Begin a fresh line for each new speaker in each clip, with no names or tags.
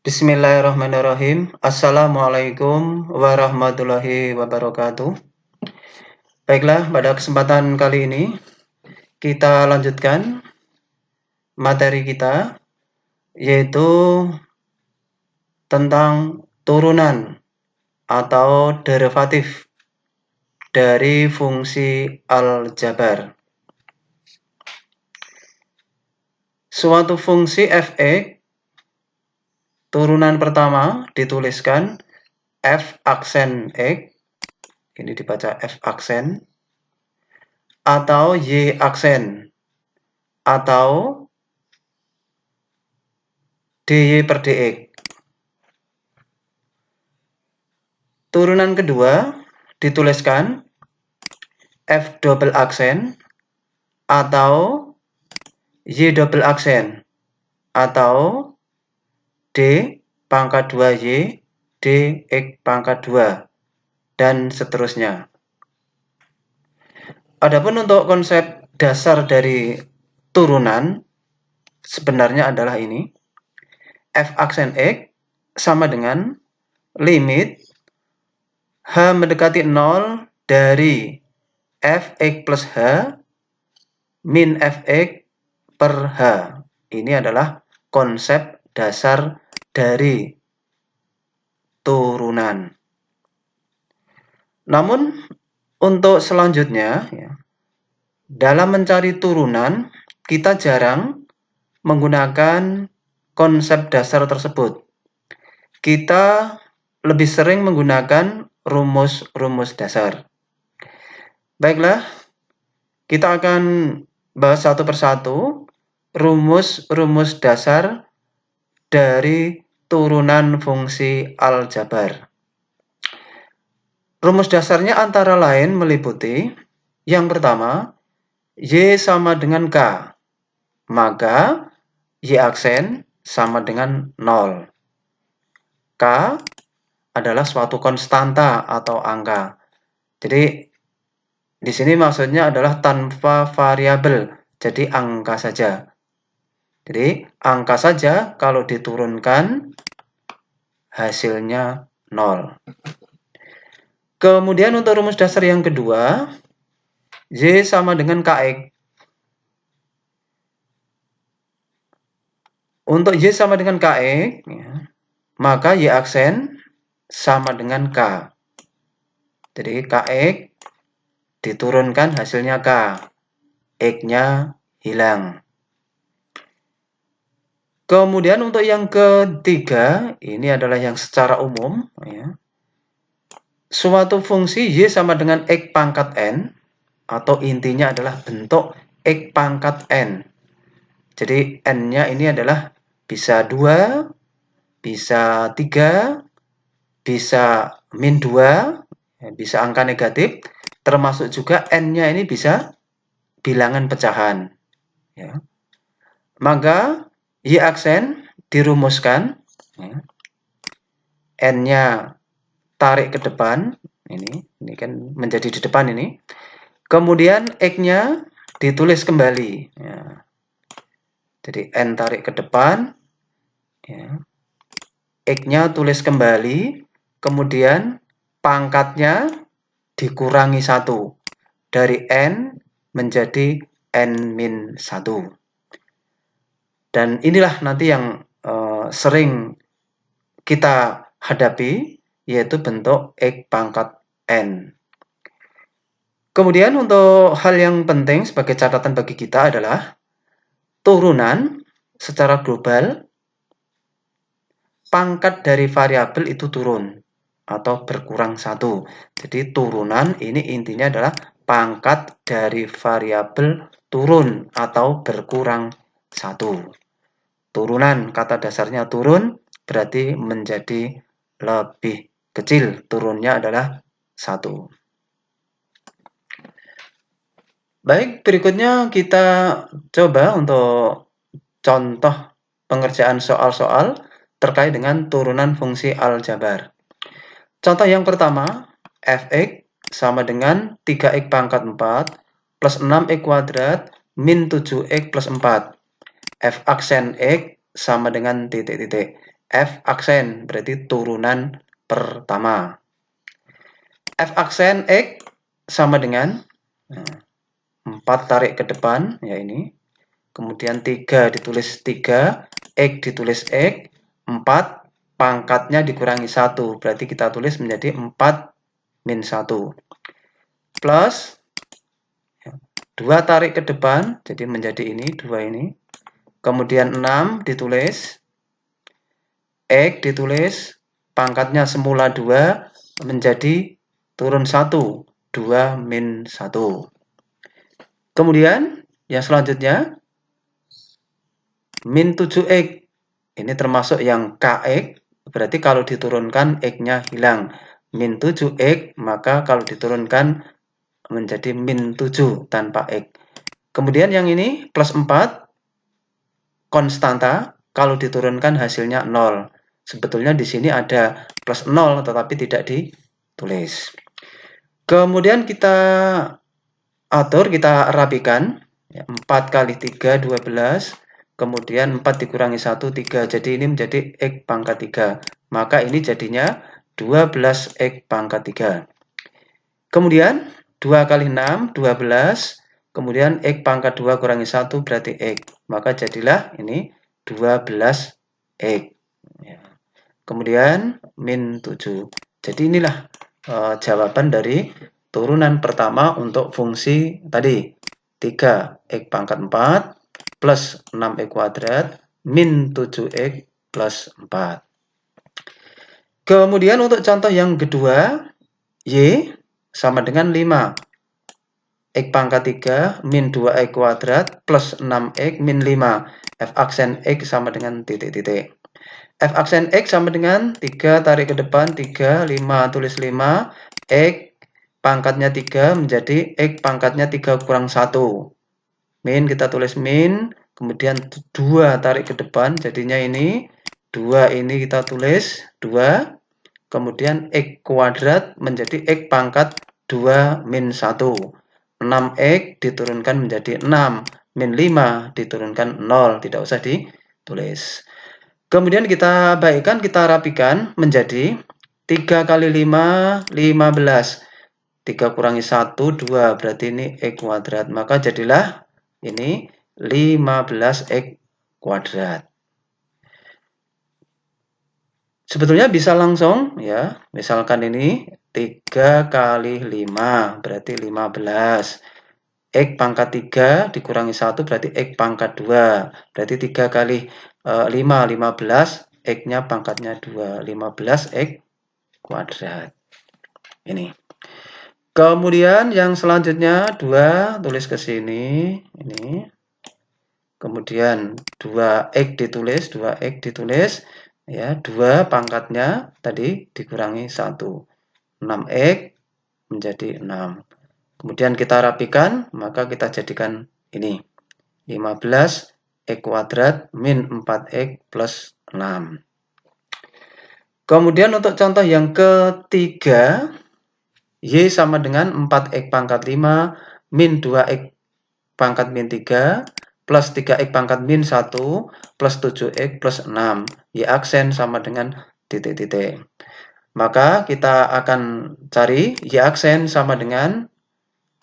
Bismillahirrahmanirrahim. Assalamualaikum warahmatullahi wabarakatuh. Baiklah, pada kesempatan kali ini kita lanjutkan materi kita, yaitu tentang turunan atau derivatif dari fungsi aljabar. Suatu fungsi f(x), turunan pertama dituliskan f aksen x, ini dibaca f aksen, atau y aksen, atau dy per dx. Turunan kedua dituliskan f double aksen, atau y double aksen, atau d pangkat 2y dx pangkat 2, dan seterusnya. Adapun untuk konsep dasar dari turunan sebenarnya adalah ini. F aksen x sama dengan limit h mendekati 0 dari fx plus h min fx per h. Ini adalah konsep dasar dari turunan. Namun untuk selanjutnya, dalam mencari turunan kita jarang menggunakan konsep dasar tersebut. Kita lebih sering menggunakan rumus-rumus dasar. Baiklah, kita akan bahas satu persatu rumus-rumus dasar dari turunan fungsi aljabar. Rumus dasarnya antara lain meliputi yang pertama, y sama dengan k, maka y aksen sama dengan 0. K adalah suatu konstanta atau angka. Jadi di sini maksudnya adalah tanpa variabel, jadi angka saja. Jadi angka saja kalau diturunkan hasilnya 0. Kemudian untuk rumus dasar yang kedua, y sama dengan kx. Untuk y sama dengan kx, maka y aksen sama dengan k. Jadi kx diturunkan hasilnya k, x-nya hilang. Kemudian untuk yang ketiga, ini adalah yang secara umum. Suatu fungsi y sama dengan x pangkat n, atau intinya adalah bentuk x pangkat n. Jadi n-nya ini adalah bisa 2, bisa 3, bisa min 2, bisa angka negatif, termasuk juga n-nya ini bisa bilangan pecahan. Maka y aksen dirumuskan, n-nya tarik ke depan, ini kan menjadi di depan ini. Kemudian x-nya ditulis kembali. Jadi n tarik ke depan, x-nya tulis kembali, kemudian pangkatnya dikurangi 1. Dari n menjadi n-1. Dan inilah nanti yang sering kita hadapi, yaitu bentuk x pangkat n. Kemudian untuk hal yang penting sebagai catatan bagi kita adalah turunan secara global, pangkat dari variabel itu turun atau berkurang 1. Jadi turunan ini intinya adalah pangkat dari variabel turun atau berkurang 1. Turunan, kata dasarnya turun, berarti menjadi lebih kecil, turunnya adalah 1. Baik, berikutnya kita coba untuk contoh pengerjaan soal-soal terkait dengan turunan fungsi aljabar. Contoh yang pertama, fx sama dengan 3x pangkat 4 plus 6x kuadrat min 7x plus 4. F aksen x sama dengan titik-titik. F aksen, berarti turunan pertama. F aksen X sama dengan 4 tarik ke depan, ya ini. Kemudian 3 ditulis 3, X ditulis X, 4 pangkatnya dikurangi 1, berarti kita tulis menjadi 4 min 1. Plus 2 tarik ke depan, jadi menjadi ini, 2 ini. Kemudian 6 ditulis, X ditulis, pangkatnya semula 2, menjadi turun 1, 2 min 1. Kemudian yang selanjutnya, min 7X. Ini termasuk yang KX, berarti kalau diturunkan X-nya hilang. Min 7X, maka kalau diturunkan menjadi min 7 tanpa X. Kemudian yang ini, plus 4, konstanta, kalau diturunkan hasilnya 0. Sebetulnya di sini ada plus 0, tetapi tidak ditulis. Kemudian kita atur, kita rapikan. 4 kali 3, 12. Kemudian 4 dikurangi 1, 3. Jadi ini menjadi X pangkat 3. Maka ini jadinya 12X pangkat 3. Kemudian 2 kali 6, 12. Kemudian X pangkat 2 kurangi 1 berarti X. Maka jadilah ini 12X. Kemudian min 7. Jadi inilah jawaban dari turunan pertama untuk fungsi tadi. 3X pangkat 4 plus 6X kuadrat min 7X plus 4. Kemudian untuk contoh yang kedua, Y sama dengan 5. X pangkat 3 min 2X kuadrat plus 6X min 5. F aksen X sama dengan titik-titik. F aksen X sama dengan 3 tarik ke depan, 3, 5 tulis 5. X pangkatnya 3 menjadi X pangkatnya 3 kurang 1. Min kita tulis min. Kemudian 2 tarik ke depan, jadinya ini. 2 ini kita tulis 2. Kemudian X kuadrat menjadi X pangkat 2 min 1. 6X diturunkan menjadi 6. Min 5 diturunkan 0. Tidak usah ditulis. Kemudian kita baikkan, kita rapikan menjadi 3 kali 5, 15. 3 kurangi 1, 2. Berarti ini X kuadrat. Maka jadilah ini 15X kuadrat. Sebetulnya bisa langsung ya, misalkan ini 3 kali 5 berarti 15. X pangkat 3 dikurangi 1 berarti X pangkat 2. Berarti 3 kali 5, 15. X-nya pangkatnya 2. 15X kuadrat. Ini. Kemudian yang selanjutnya 2 tulis ke sini. Ini. Kemudian 2X ditulis, 2X ditulis. Ya, 2 pangkatnya tadi dikurangi 1. 6X menjadi 6. Kemudian kita rapikan, maka kita jadikan ini. 15X kuadrat min 4X plus 6. Kemudian untuk contoh yang ketiga, Y sama dengan 4X pangkat 5 min 2X pangkat min 3 plus 3X pangkat min 1 plus 7X plus 6. Y aksen sama dengan titik-titik. Maka kita akan cari Y aksen sama dengan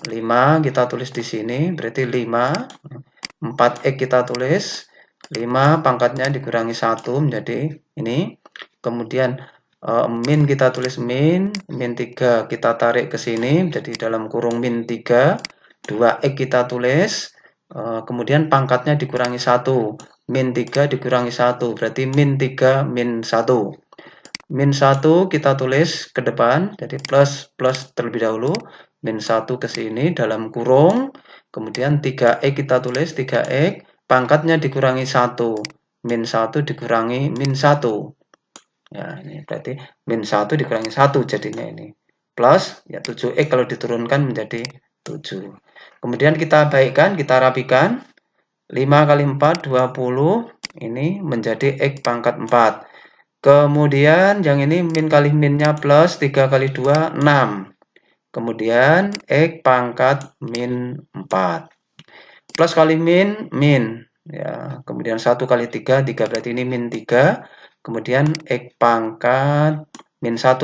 5, kita tulis di sini, berarti 5. 4X kita tulis, 5 pangkatnya dikurangi 1 menjadi ini. Kemudian min kita tulis min 3 kita tarik ke sini, jadi dalam kurung min 3. 2X kita tulis, kemudian pangkatnya dikurangi 1. Min 3 dikurangi 1, berarti min 3 min 1. Min 1 kita tulis ke depan, jadi plus terlebih dahulu. Min 1 ke sini dalam kurung. Kemudian 3X kita tulis, 3X. Pangkatnya dikurangi 1. Min 1 dikurangi min 1. Ya, ini berarti min 1 dikurangi 1 jadinya ini. Plus, ya 7X kalau diturunkan menjadi 7. Kemudian kita baikkan, kita rapikan. 5 kali 4, 20. Ini menjadi X pangkat 4. Kemudian yang ini min kali minnya plus 3 kali 2, 6. Kemudian X pangkat min 4. Plus kali min, min. Ya, kemudian 1 kali 3, 3 berarti ini min 3. kemudian X pangkat min 1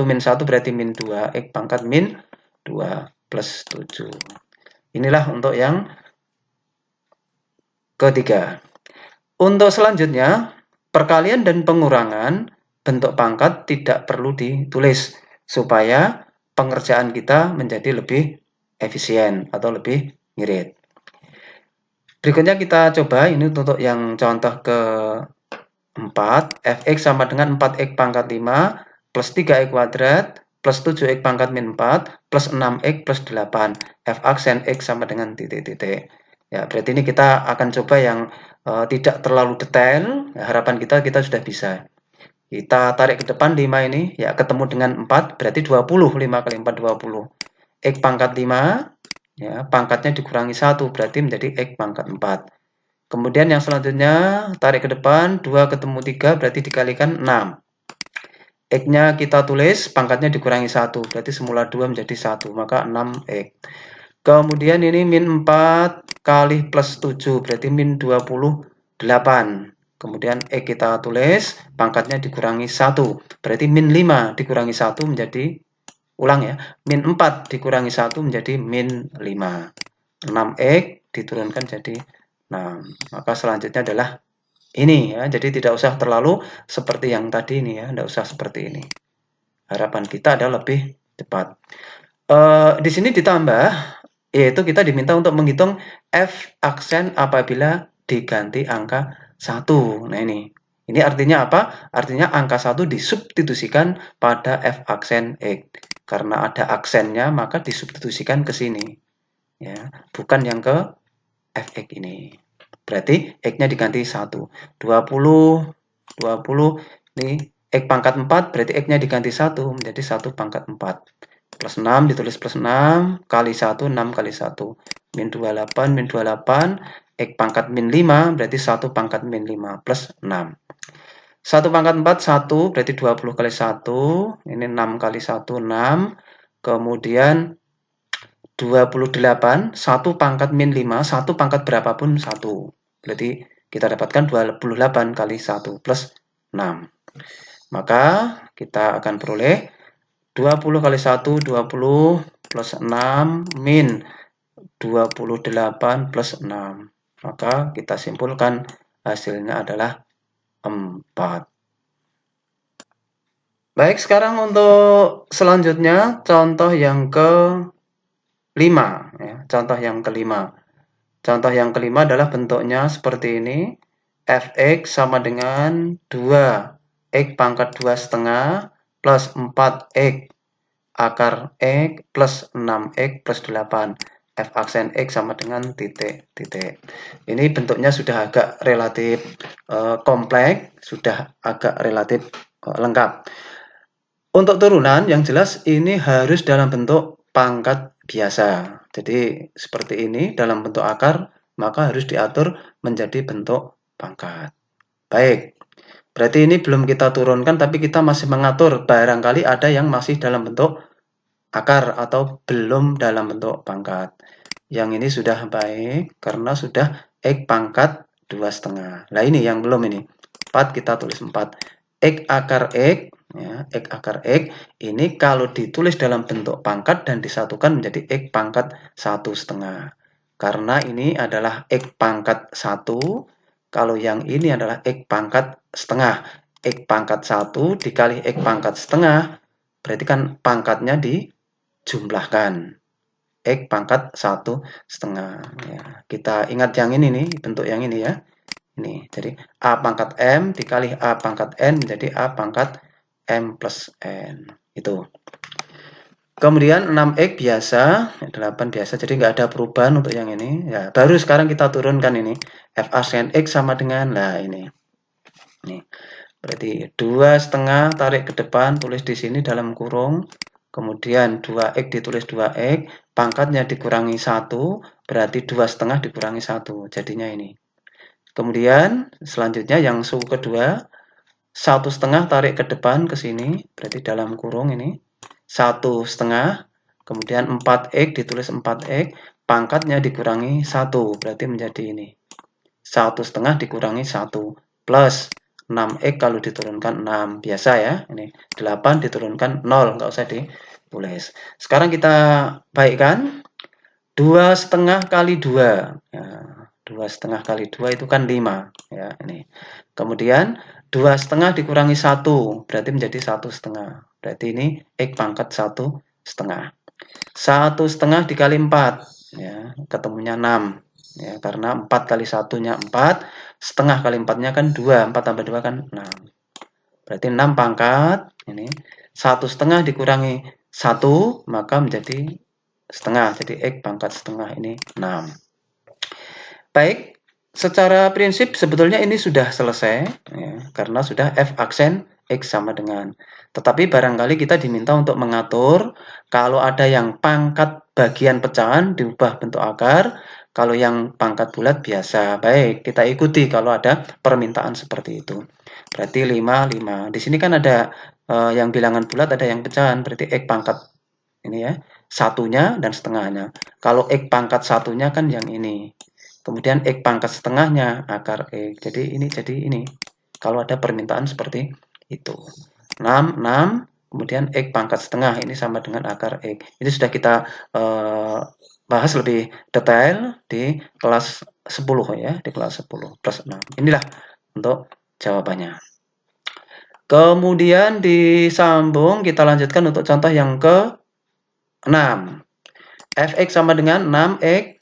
berarti min 2, X pangkat min 2 plus 7. Inilah untuk yang ketiga. Untuk selanjutnya, perkalian dan pengurangan bentuk pangkat tidak perlu ditulis supaya pengerjaan kita menjadi lebih efisien atau lebih ngirit. Berikutnya kita coba ini untuk yang contoh ke-4, fx sama dengan 4x pangkat 5 plus 3x kuadrat plus 7x pangkat min 4 plus 6x plus 8. F aksen x sama dengan titik-titik. Ya, berarti ini kita akan coba yang tidak terlalu detail. Ya, harapan kita sudah bisa. Kita tarik ke depan 5 ini, ya ketemu dengan 4, berarti 20. 5 kali 4, 20. X pangkat 5, ya pangkatnya dikurangi 1, berarti menjadi X pangkat 4. Kemudian yang selanjutnya, tarik ke depan, 2 ketemu 3, berarti dikalikan 6. X-nya kita tulis, pangkatnya dikurangi 1, berarti semula 2 menjadi 1, maka 6X. Kemudian ini min 4 kali plus 7, berarti min 28. Kemudian X kita tulis, pangkatnya dikurangi 1, berarti min 5 dikurangi 1 menjadi, ulang ya, min 4 dikurangi 1 menjadi min 5. 6X diturunkan jadi 6. Maka selanjutnya adalah ini ya, jadi tidak usah terlalu seperti yang tadi ini ya, tidak usah seperti ini. Harapan kita adalah lebih cepat. Di sini ditambah, yaitu kita diminta untuk menghitung F aksen apabila diganti angka 1. Nah ini artinya apa? Artinya angka 1 disubstitusikan pada F aksen X. Karena ada aksennya, maka disubstitusikan ke sini. Ya, bukan yang ke Fx ini. Berarti X-nya diganti 1. 20, ini X pangkat 4, berarti X-nya diganti 1, menjadi 1 pangkat 4. Plus 6, ditulis plus 6, kali 1, 6 kali 1. Min 28, min 28, X pangkat min 5, berarti 1 pangkat min 5, plus 6. 1 pangkat 4, 1, berarti 20 kali 1, ini 6 kali 1, 6. Kemudian 28, 1 pangkat min 5, 1 pangkat berapapun 1. Berarti kita dapatkan 28 kali 1 plus 6. Maka kita akan peroleh 20 kali 1, 20 plus 6 min 28 plus 6. Maka kita simpulkan hasilnya adalah 4. Baik, sekarang untuk selanjutnya contoh yang ke-5. Ya, contoh yang kelima. Contoh yang kelima adalah bentuknya seperti ini. Fx sama dengan 2x pangkat 2,5 plus 4x akar x plus 6x plus 8. F aksen x sama dengan titik-titik. Ini bentuknya sudah agak relatif kompleks, sudah agak relatif lengkap. Untuk turunan yang jelas ini harus dalam bentuk pangkat biasa. Jadi seperti ini dalam bentuk akar, maka harus diatur menjadi bentuk pangkat. Baik, berarti ini belum kita turunkan, tapi kita masih mengatur. Barangkali ada yang masih dalam bentuk akar atau belum dalam bentuk pangkat. Yang ini sudah baik karena sudah X pangkat 2,5. Nah ini yang belum ini. 4 kita tulis 4. X akar X, ya, X akar X ini kalau ditulis dalam bentuk pangkat dan disatukan menjadi X pangkat 1,5. Karena ini adalah X pangkat 1, kalau yang ini adalah X pangkat setengah. X pangkat 1 dikali X pangkat setengah, berarti kan pangkatnya dijumlahkan. X pangkat 1,5. Ya, kita ingat yang ini nih, bentuk yang ini ya. Ini, jadi A pangkat M dikali A pangkat N menjadi A pangkat M plus N. Itu. Kemudian 6X biasa, 8 biasa, jadi nggak ada perubahan untuk yang ini. Ya, baru sekarang kita turunkan ini. F aksen X sama dengan, nah ini. Nih, berarti 2,5 tarik ke depan, tulis di sini dalam kurung. Kemudian 2X ditulis 2X, pangkatnya dikurangi 1, berarti 2,5 dikurangi 1, jadinya ini. Kemudian selanjutnya yang suku kedua, 1,5 tarik ke depan ke sini, berarti dalam kurung ini 1,5, kemudian 4X ditulis 4X, pangkatnya dikurangi 1, berarti menjadi ini 1,5 dikurangi 1 plus 6x kalau diturunkan 6. Biasa ya. Ini 8 diturunkan 0. Nggak usah ditulis. Sekarang kita baikkan. 2,5 kali 2. Ya, 2,5 kali 2 itu kan 5. Ya, ini. Kemudian 2,5 dikurangi 1. Berarti menjadi 1,5. Berarti ini x pangkat 1,5. 1,5 dikali 4. Ya, ketemunya 6. Ya, karena 4 kali 1-nya 4, setengah kali 4-nya kan 2, 4 tambah 2 kan 6. Berarti 6 pangkat, ini 1,5 dikurangi 1, maka menjadi setengah. Jadi x pangkat setengah ini 6. Baik, secara prinsip sebetulnya ini sudah selesai, ya, karena sudah f aksen x sama dengan. Tetapi barangkali kita diminta untuk mengatur kalau ada yang pangkat bagian pecahan diubah bentuk akar, kalau yang pangkat bulat biasa. Baik, kita ikuti kalau ada permintaan seperti itu. Berarti 5, 5. Di sini kan ada yang bilangan bulat, ada yang pecahan, berarti x pangkat ini ya, satunya dan setengahnya. Kalau x pangkat satunya kan yang ini. Kemudian x pangkat setengahnya akar x. Jadi ini. Kalau ada permintaan seperti itu. 6, 6. Kemudian x pangkat setengah ini sama dengan akar x. Ini sudah kita bahas lebih detail di kelas 10 ya. Di kelas 10 plus 6. Inilah untuk jawabannya. Kemudian disambung kita lanjutkan untuk contoh yang ke-6. Fx sama dengan 6x.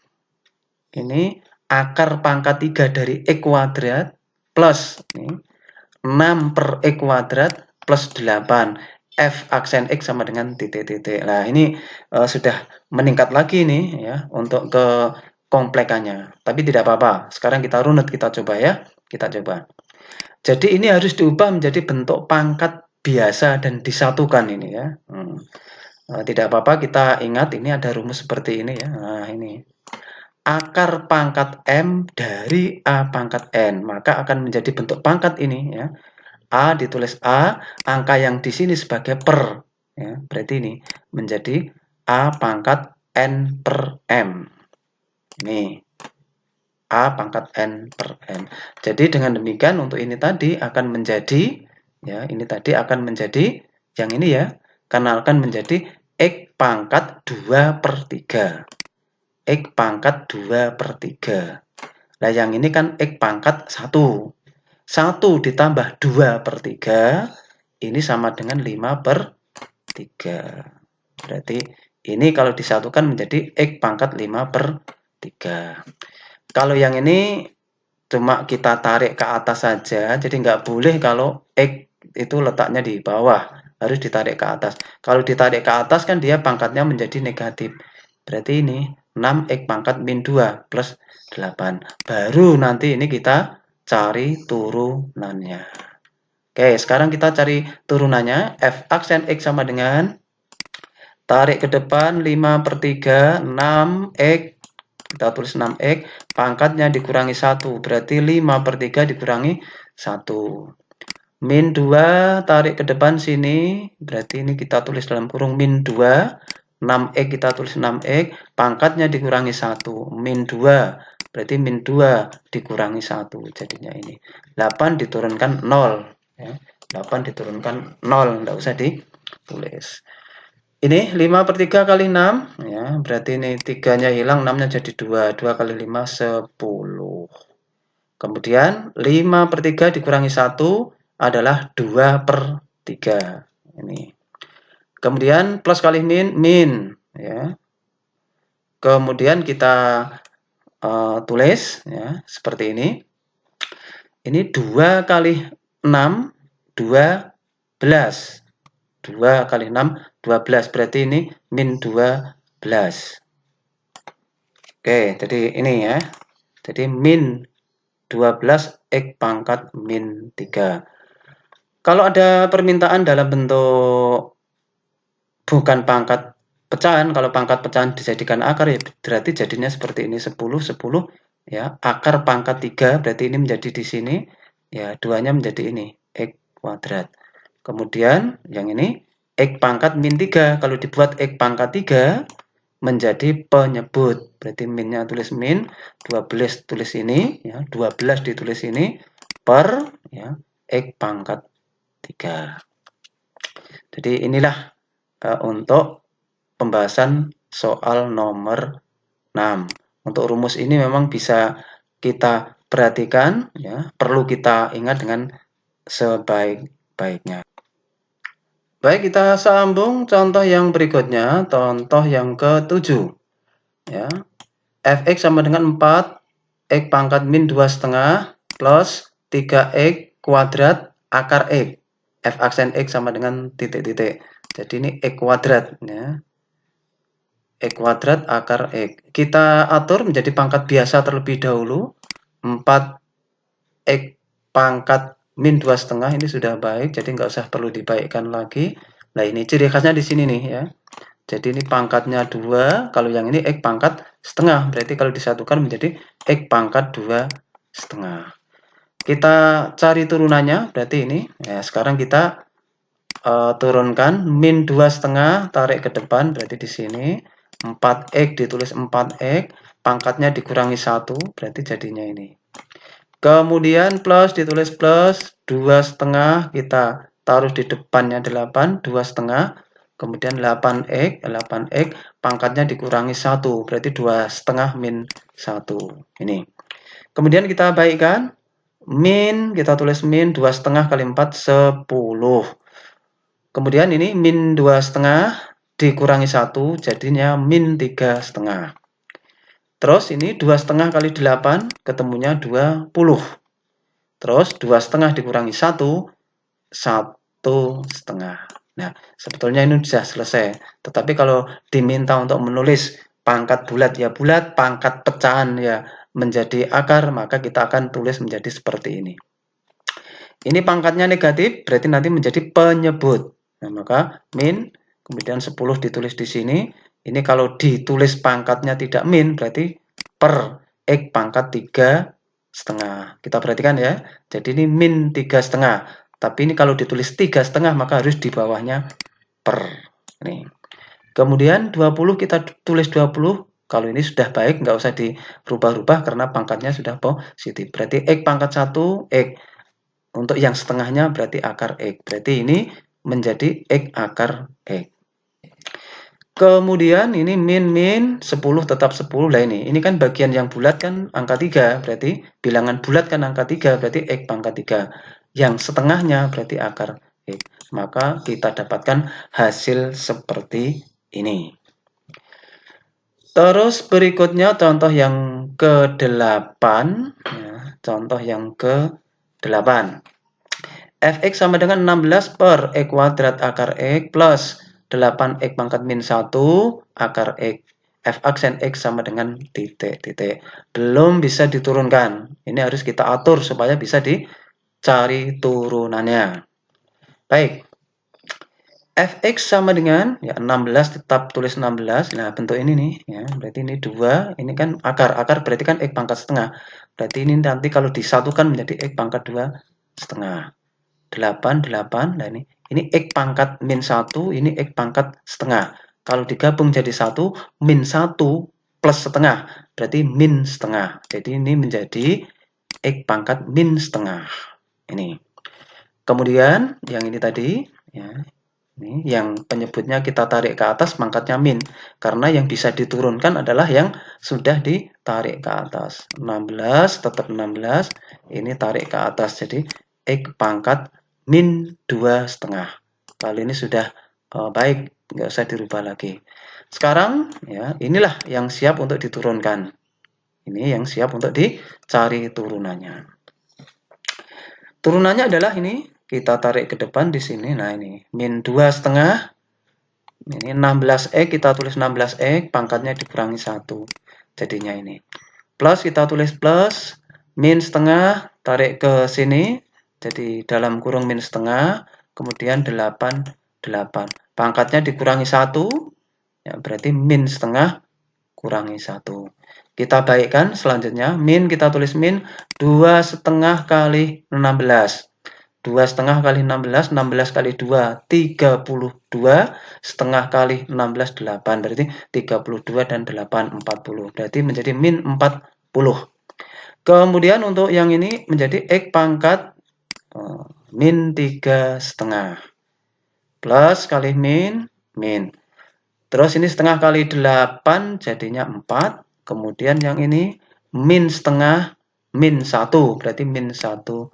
Ini akar pangkat 3 dari x kuadrat plus ini, 6 per x kuadrat plus 8. F aksen x sama dengan titik-titik. Nah, ini sudah meningkat lagi nih ya untuk kekomplekannya. Tapi tidak apa-apa. Sekarang kita runut, kita coba ya. Kita coba. Jadi ini harus diubah menjadi bentuk pangkat biasa dan disatukan ini ya. Tidak apa-apa, kita ingat ini ada rumus seperti ini ya. Nah, ini. Akar pangkat M dari A pangkat N, maka akan menjadi bentuk pangkat ini ya. A ditulis A, angka yang di sini sebagai per ya. Berarti ini menjadi A pangkat N per M. Ini A pangkat N per M. Jadi dengan demikian untuk ini tadi akan menjadi ya, ini tadi akan menjadi yang ini ya, karena akan menjadi X pangkat 2 per 3. X pangkat 2 per 3. Nah, yang ini kan X pangkat 1. 1 ditambah 2 per 3, ini sama dengan 5 per 3. Berarti ini kalau disatukan menjadi X pangkat 5 per 3. Kalau yang ini cuma kita tarik ke atas saja, jadi nggak boleh kalau X itu letaknya di bawah, harus ditarik ke atas. Kalau ditarik ke atas kan dia pangkatnya menjadi negatif. Berarti ini 6x pangkat min 2 plus 8. Baru nanti ini kita cari turunannya. Oke, sekarang kita cari turunannya. F aksen x sama dengan, tarik ke depan 5 per 3, 6x. Kita tulis 6x, pangkatnya dikurangi 1. Berarti 5 per 3 dikurangi 1. Min 2, tarik ke depan sini. Berarti ini kita tulis dalam kurung min 2. 6x kita tulis 6x, pangkatnya dikurangi 1, min 2, berarti min 2 dikurangi 1, jadinya ini. 8 diturunkan 0, ya. 8 diturunkan 0, enggak usah ditulis. Ini 5 per 3 kali 6, ya, berarti ini 3-nya hilang, 6-nya jadi 2, 2 kali 5, 10. Kemudian 5 per 3 dikurangi 1 adalah 2 per 3, ini. Kemudian plus kali min ya. Kemudian kita tulis ya seperti ini. Ini 2 kali 6 12. 2 kali 6 12, berarti ini min 12. Oke, jadi ini ya. Jadi min 12 x pangkat min 3. Kalau ada permintaan dalam bentuk bukan pangkat pecahan, kalau pangkat pecahan dijadikan akar ya berarti jadinya seperti ini, 10 10 ya, akar pangkat 3 berarti ini menjadi di sini ya, 2-nya menjadi ini x kuadrat. Kemudian yang ini x pangkat min 3, kalau dibuat x pangkat 3 menjadi penyebut, berarti minnya tulis min, 12 tulis ini ya, 12 ditulis ini per ya, X pangkat 3. Jadi inilah untuk pembahasan soal nomor 6. Untuk rumus ini memang bisa kita perhatikan, ya, perlu kita ingat dengan sebaik-baiknya. Baik, kita sambung contoh yang berikutnya, contoh yang ke-7. Ya. Fx sama dengan 4, X pangkat min 2,5 plus 3X kuadrat akar X. F aksen X sama dengan titik-titik. Jadi ini X kuadrat. Ya. X kuadrat akar X. Kita atur menjadi pangkat biasa terlebih dahulu. 4X pangkat min 2,5 ini sudah baik, jadi nggak usah perlu dibaikkan lagi. Nah, ini ciri khasnya di sini nih ya. Jadi ini pangkatnya 2, kalau yang ini X pangkat setengah, berarti kalau disatukan menjadi X pangkat 2,5. Kita cari turunannya, berarti ini. Ya, sekarang kita turunkan min 2,5, tarik ke depan, berarti di sini 4X ditulis 4X, pangkatnya dikurangi 1, berarti jadinya ini. Kemudian plus ditulis plus 2,5, kita taruh di depannya 8, 2,5. Kemudian 8X, pangkatnya dikurangi 1, berarti 2,5 min 1. Ini. Kemudian kita baikkan, min, kita tulis min 2,5 kali 4, 10. Kemudian ini min 2,5 dikurangi 1, jadinya min 3,5. Terus ini 2,5 kali 8, ketemunya 20. Terus 2,5 dikurangi 1, 1,5. Nah, sebetulnya ini sudah selesai. Tetapi kalau diminta untuk menulis pangkat bulat ya bulat, pangkat pecahan ya menjadi akar, maka kita akan tulis menjadi seperti ini. Ini pangkatnya negatif, berarti nanti menjadi penyebut. Nah, maka min, kemudian 10 ditulis di sini. Ini kalau ditulis pangkatnya tidak min, berarti per X pangkat 3,5. Kita perhatikan ya. Jadi ini min 3,5. Tapi ini kalau ditulis 3,5, maka harus di bawahnya per. Nih. Kemudian 20 kita tulis 20. Kalau ini sudah baik, nggak usah dirubah-rubah karena pangkatnya sudah positif. Berarti X pangkat 1, X. Untuk yang setengahnya berarti akar X. Berarti ini menjadi X akar X. Kemudian ini min 10 tetap 10. Lah ini kan bagian yang bulat kan angka 3, berarti bilangan bulat kan angka 3, berarti X pangkat 3. Yang setengahnya berarti akar X. Maka kita dapatkan hasil seperti ini. Terus berikutnya contoh yang ke-8, ya, contoh yang ke-8. Fx sama dengan 16 per X kuadrat akar X plus 8X pangkat min 1 akar X. F aksen X sama dengan titik-titik. Belum bisa diturunkan. Ini harus kita atur supaya bisa dicari turunannya. Baik. Fx sama dengan ya 16, tetap tulis 16. Nah, bentuk ini nih ya. Berarti ini 2, ini kan akar. Akar berarti kan X pangkat setengah. Berarti ini nanti kalau disatukan menjadi X pangkat 2,5. 8. Nah ini X pangkat min 1, ini X pangkat setengah. Kalau digabung jadi 1, min 1 plus setengah, berarti min setengah. Jadi ini menjadi X pangkat min setengah. Ini. Kemudian yang ini tadi, ya, ini yang penyebutnya kita tarik ke atas, pangkatnya min. Karena yang bisa diturunkan adalah yang sudah ditarik ke atas. 16, tetap 16, ini tarik ke atas. Jadi X pangkat min 2,5. Kalau ini sudah baik, nggak usah dirubah lagi. Sekarang ya inilah yang siap untuk diturunkan. Ini yang siap untuk dicari turunannya. Turunannya adalah ini, kita tarik ke depan di sini. Nah ini min 2,5. Ini 16X, kita tulis 16X, pangkatnya dikurangi 1. Jadinya ini. Plus kita tulis plus, min setengah, tarik ke sini. Jadi dalam kurung min setengah, kemudian 8. Pangkatnya dikurangi 1, ya berarti min setengah kurangi 1. Kita baikkan selanjutnya, min kita tulis min 2,5 kali 16. 2,5 kali 16, 16 kali 2, 32, setengah kali 16, 8. Berarti 32 dan 8, 40. Berarti menjadi min 40. Kemudian untuk yang ini menjadi X pangkat min 3,5. Plus kali min, min. Terus ini setengah kali 8 jadinya 4. Kemudian yang ini min setengah, min 1. Berarti min 1,5.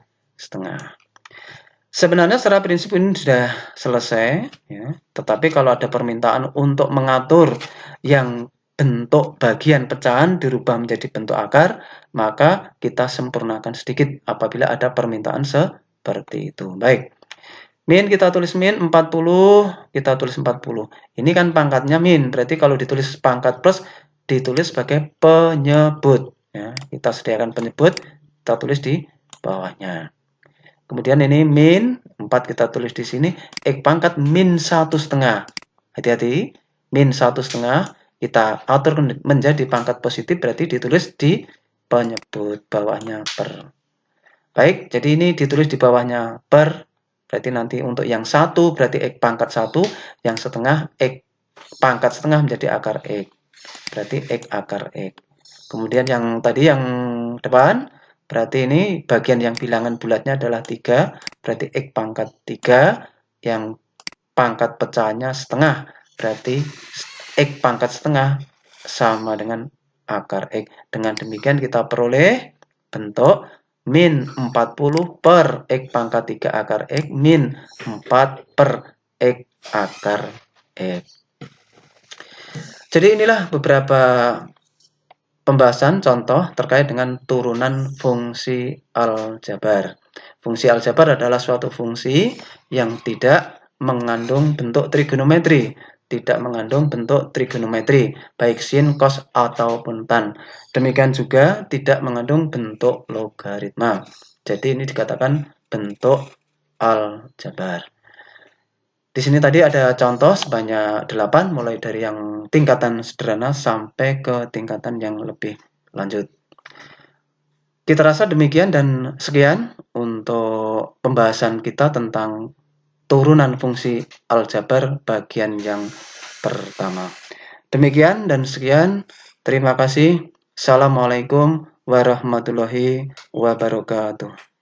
Sebenarnya secara prinsip ini sudah selesai, ya. Tetapi kalau ada permintaan untuk mengatur yang bentuk bagian pecahan dirubah menjadi bentuk akar, maka kita sempurnakan sedikit apabila ada permintaan seperti itu. Baik. Min kita tulis min 40, kita tulis 40. Ini kan pangkatnya min, berarti kalau ditulis pangkat plus ditulis sebagai penyebut. Ya, kita sediakan penyebut, kita tulis di bawahnya. Kemudian ini min 4 kita tulis di sini, X pangkat min 1,5. Hati-hati, min 1,5 kita atur menjadi pangkat positif, berarti ditulis di penyebut, bawahnya per. Baik, jadi ini ditulis di bawahnya per, berarti nanti untuk yang 1 berarti X pangkat 1, yang setengah X pangkat setengah menjadi akar X, berarti X akar X. Kemudian yang tadi yang depan, berarti ini bagian yang bilangan bulatnya adalah 3, berarti X pangkat 3, yang pangkat pecahannya setengah, berarti X pangkat setengah sama dengan akar X. Dengan demikian kita peroleh bentuk min 40 per X pangkat 3 akar X min 4 per X akar X. Jadi inilah beberapa pembahasan contoh terkait dengan turunan fungsi aljabar. Fungsi aljabar adalah suatu fungsi yang tidak mengandung bentuk trigonometri, baik sin, cos, ataupun tan. Demikian juga tidak mengandung bentuk logaritma. Jadi ini dikatakan bentuk aljabar. Di sini tadi ada contoh sebanyak 8, mulai dari yang tingkatan sederhana sampai ke tingkatan yang lebih lanjut. Kita rasa demikian dan sekian untuk pembahasan kita tentang turunan fungsi aljabar bagian yang pertama. Demikian dan sekian. Terima kasih. Assalamualaikum warahmatullahi wabarakatuh.